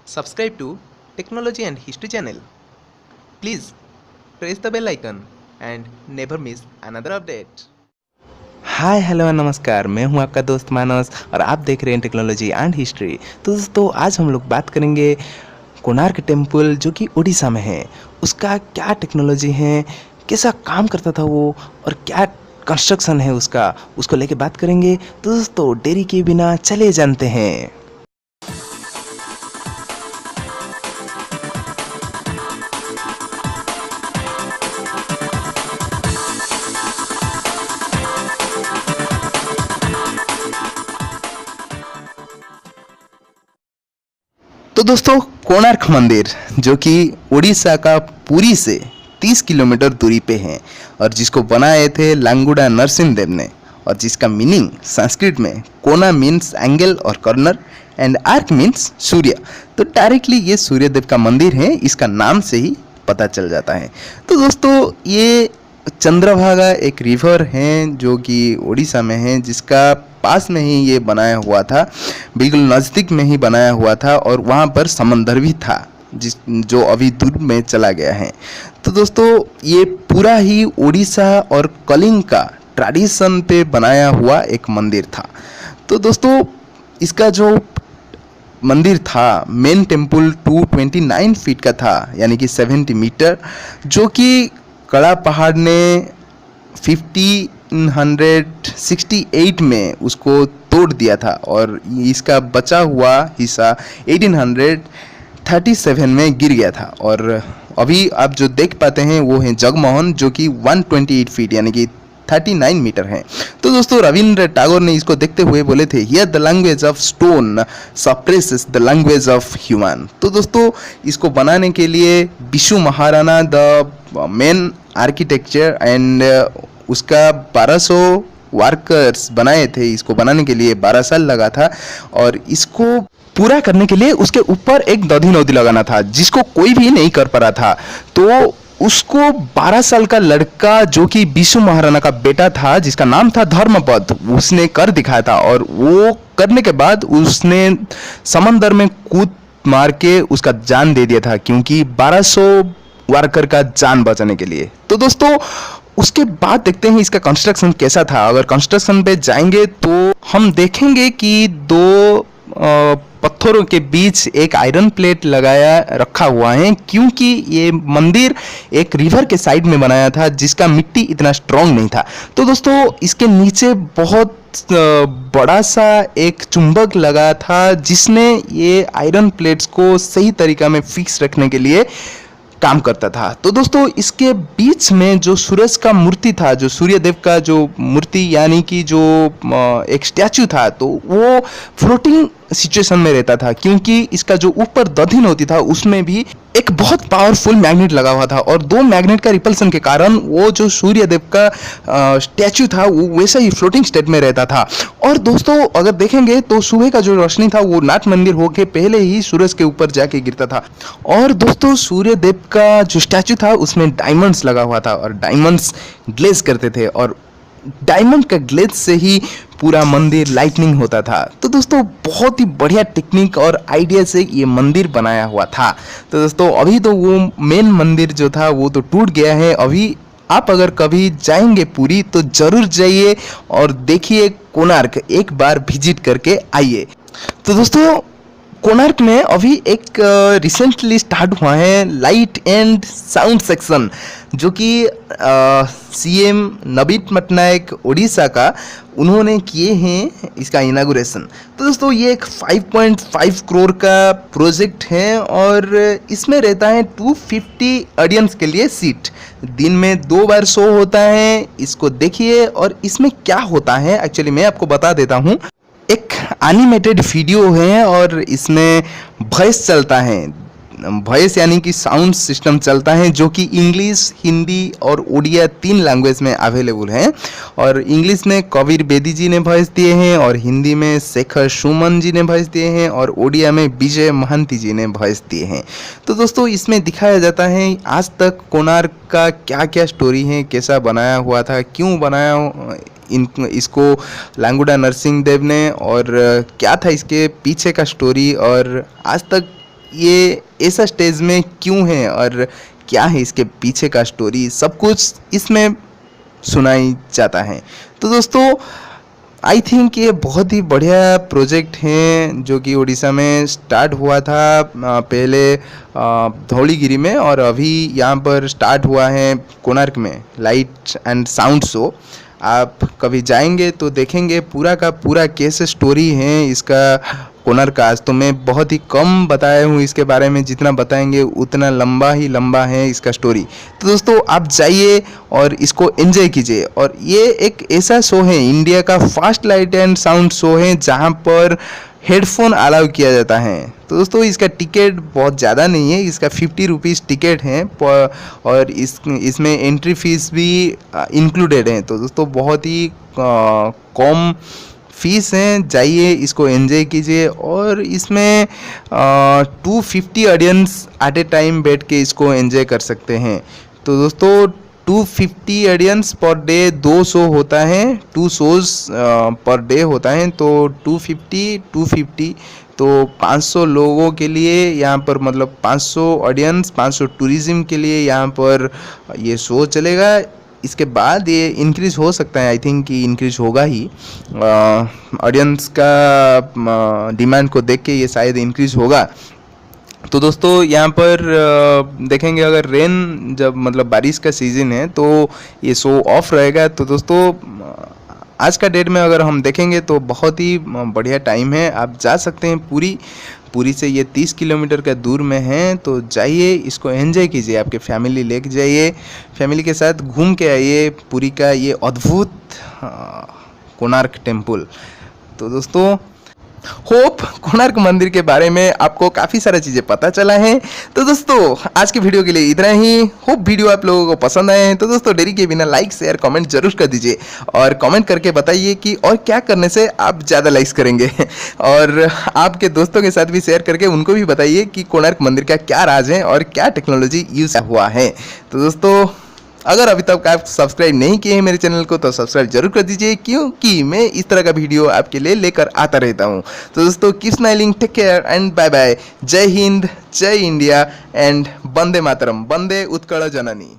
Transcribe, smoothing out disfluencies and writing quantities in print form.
Subscribe to Technology and History channel. Please press the bell icon and never miss another update. Hi hello नमस्कार, मैं हूं आपका दोस्त मानस और आप देख रहे हैं टेक्नोलॉजी एंड हिस्ट्री। तो दोस्तों आज हम लोग बात करेंगे कोणार्क टेम्पल जो कि उड़ीसा में है, उसका क्या टेक्नोलॉजी है, कैसा काम करता था वो और क्या कंस्ट्रक्शन है उसका, उसको लेके बात करेंगे। तो दोस्तों देरी के बिना चले जानते हैं। तो दोस्तों कोणार्क मंदिर जो कि उड़ीसा का पुरी से 30 किलोमीटर दूरी पे है और जिसको बनाए थे लांगुडा नरसिंहदेव ने, और जिसका मीनिंग संस्कृत में कोना मीन्स एंगल और कॉर्नर एंड आर्क मीन्स सूर्य। तो डायरेक्टली ये सूर्यदेव का मंदिर है, इसका नाम से ही पता चल जाता है। तो दोस्तों ये चंद्रभागा एक रिवर है जो कि उड़ीसा में है, जिसका पास में ही ये बनाया हुआ था, बिल्कुल नज़दीक में ही बनाया हुआ था और वहाँ पर समंदर भी था जो अभी दूर में चला गया है। तो दोस्तों ये पूरा ही उड़ीसा और कलिंग का ट्रेडिशन पे बनाया हुआ एक मंदिर था। तो दोस्तों इसका जो मंदिर था, मेन टेम्पल 229 फीट का था, यानी कि 70 मीटर, जो कि कड़ा पहाड़ ने 1568 में उसको तोड़ दिया था और इसका बचा हुआ हिस्सा 1837 में गिर गया था। और अभी आप जो देख पाते हैं वो है जगमोहन, जो कि 128 फीट यानी कि 39 मीटर है। तो दोस्तों रविंद्र टैगोर ने इसको देखते हुए बोले थे, here the language of stone suppresses the language of human. तो दोस्तों इसको बनाने के लिए Bishu Maharana the main architecture and उसका 1200 वर्कर्स बनाए थे। इसको बनाने के लिए 12 साल लगा था और इसको पूरा करने के लिए उसके ऊपर एक दधी नदी लगाना था जिसको कोई भी नहीं कर पा रहा था। तो उसको 12 साल का लड़का जो कि बिशु महाराणा का बेटा था, जिसका नाम था धर्मपद, उसने कर दिखाया था। और वो करने के बाद उसने समंदर में कूद मार के उसका जान दे दिया था, क्योंकि 1200 वर्कर का जान बचाने के लिए। तो दोस्तों उसके बाद देखते हैं इसका कंस्ट्रक्शन कैसा था। अगर कंस्ट्रक्शन पे जाएंगे तो हम देखेंगे कि दो पत्थरों के बीच एक आयरन प्लेट लगाया रखा हुआ है, क्योंकि ये मंदिर एक रिवर के साइड में बनाया था जिसका मिट्टी इतना स्ट्रांग नहीं था। तो दोस्तों इसके नीचे बहुत बड़ा सा एक चुंबक लगा था जिसने ये आयरन प्लेट्स को सही तरीका में फिक्स रखने के लिए काम करता था। तो दोस्तों इसके बीच में जो सूरज का मूर्ति था, जो सूर्यदेव का जो मूर्ति यानी कि जो एक स्टैचू था, तो वो फ्लोटिंग सिचुएशन में रहता था, क्योंकि इसका जो ऊपर दधीन होती था उसमें भी एक बहुत पावरफुल मैग्नेट लगा हुआ था और दो मैग्नेट का रिपल्सन के कारण वो जो सूर्यदेव का स्टैचू था वो वैसे ही फ्लोटिंग स्टेट में रहता था। और दोस्तों अगर देखेंगे तो सुबह का जो रोशनी था वो नाथ मंदिर होके पहले ही सूरज के ऊपर जाके गिरता था। और दोस्तों सूर्यदेव का जो स्टैचू था उसमें डायमंड्स लगा हुआ था और डायमंड्स ग्लेज करते थे और डायमंड का ग्लेज से ही पूरा मंदिर लाइटनिंग होता था। तो दोस्तों बहुत ही बढ़िया टेक्निक और आइडिया से ये मंदिर बनाया हुआ था। तो दोस्तों अभी तो वो मेन मंदिर जो था वो तो टूट गया है। अभी आप अगर कभी जाएंगे पुरी तो जरूर जाइए और देखिए कोणार्क, एक बार विजिट करके आइए। तो दोस्तों कोणार्क में अभी एक रिसेंटली स्टार्ट हुआ है लाइट एंड साउंड सेक्शन, जो कि सीएम नवीन पटनायक उड़ीसा का उन्होंने किए हैं इसका इनागुरेशन। तो दोस्तों ये एक 5.5 करोड़ का प्रोजेक्ट है और इसमें रहता है 250 ऑडियंस के लिए सीट। दिन में 2 बार शो होता है, इसको देखिए। और इसमें क्या होता है एक्चुअली मैं आपको बता देता हूँ। एक एनिमेटेड वीडियो है और इसमें वॉइस चलता है, वॉइस यानी कि साउंड सिस्टम चलता है, जो कि इंग्लिश, हिंदी और उड़िया 3 लैंग्वेज में अवेलेबल है। और इंग्लिश में कबीर बेदी जी ने वॉइस दिए हैं और हिंदी में शेखर सुमन जी ने वॉइस दिए हैं और उड़िया में विजय महांती जी ने वॉइस दिए हैं। तो दोस्तों इसमें दिखाया जाता है आज तक कोणार्क का क्या क्या स्टोरी है, कैसा बनाया हुआ था, क्यों बनाया इसको लांगुडा नरसिंहदेव ने, और क्या था इसके पीछे का स्टोरी, और आज तक ये ऐसा स्टेज में क्यों है और क्या है इसके पीछे का स्टोरी, सब कुछ इसमें सुनाई जाता है। तो दोस्तों आई थिंक ये बहुत ही बढ़िया प्रोजेक्ट है जो कि उड़ीसा में स्टार्ट हुआ था पहले धौलीगिरी में, और अभी यहाँ पर स्टार्ट हुआ है कोणार्क में लाइट एंड साउंड शो। आप कभी जाएंगे तो देखेंगे पूरा का पूरा कैसे स्टोरी है इसका कोणार्क। आज तो मैं बहुत ही कम बताया हूँ इसके बारे में, जितना बताएंगे उतना लंबा ही लंबा है इसका स्टोरी। तो दोस्तों आप जाइए और इसको एंजॉय कीजिए। और ये एक ऐसा शो है, इंडिया का first light and sound show है जहाँ पर हेडफोन अलाउ किया जाता है। तो दोस्तों इसका टिकट बहुत ज़्यादा नहीं है, इसका 50 रुपीज़ टिकट है और इसमें एंट्री फीस भी इंक्लूडेड है। तो दोस्तों बहुत ही कम फीस है, जाइए इसको एंजॉय कीजिए। और इसमें 250 ऑडियंस एट ए टाइम बैठ के इसको एंजॉय कर सकते हैं। तो दोस्तों 250 ऑडियंस पर डे 2 शो होता है, 2 शोज़ पर डे होता है। तो 250 तो 500 लोगों के लिए यहाँ पर, मतलब 500 ऑडियंस 500 टूरिज्म के लिए यहाँ पर ये शो चलेगा। इसके बाद ये इंक्रीज़ हो सकता है, आई थिंक कि इंक्रीज़ होगा ही, ऑडियंस का डिमांड को देख के ये शायद इंक्रीज़ होगा। तो दोस्तों यहाँ पर देखेंगे अगर रेन जब मतलब बारिश का सीज़न है तो ये शो ऑफ रहेगा। तो दोस्तों आज का डेट में अगर हम देखेंगे तो बहुत ही बढ़िया टाइम है, आप जा सकते हैं। पूरी से ये 30 किलोमीटर का दूर में है, तो जाइए इसको एंजॉय कीजिए, आपके फैमिली लेके जाइए, फैमिली के साथ घूम के आइए पुरी का ये अद्भुत कोणार्क टेम्पल। तो दोस्तों होप कोणार्क मंदिर के बारे में आपको काफ़ी सारा चीज़ें पता चला है। तो दोस्तों आज की वीडियो के लिए इतना ही। होप वीडियो आप लोगों को पसंद आए हैं। तो दोस्तों देरी के बिना लाइक शेयर कमेंट जरूर कर दीजिए और कमेंट करके बताइए कि और क्या करने से आप ज़्यादा लाइक्स करेंगे और आपके दोस्तों के साथ भी शेयर करके उनको भी बताइए कि कोणार्क मंदिर का क्या राज है और क्या टेक्नोलॉजी यूज़ हुआ है। तो दोस्तों अगर अभी तक आप सब्सक्राइब नहीं किए हैं मेरे चैनल को तो सब्सक्राइब जरूर कर दीजिए, क्योंकि मैं इस तरह का वीडियो आपके लिए लेकर आता रहता हूं। तो दोस्तों keep smiling, take care and bye bye. जय हिंद, जय इंडिया एंड वंदे मातरम, वंदे उत्कल जननी।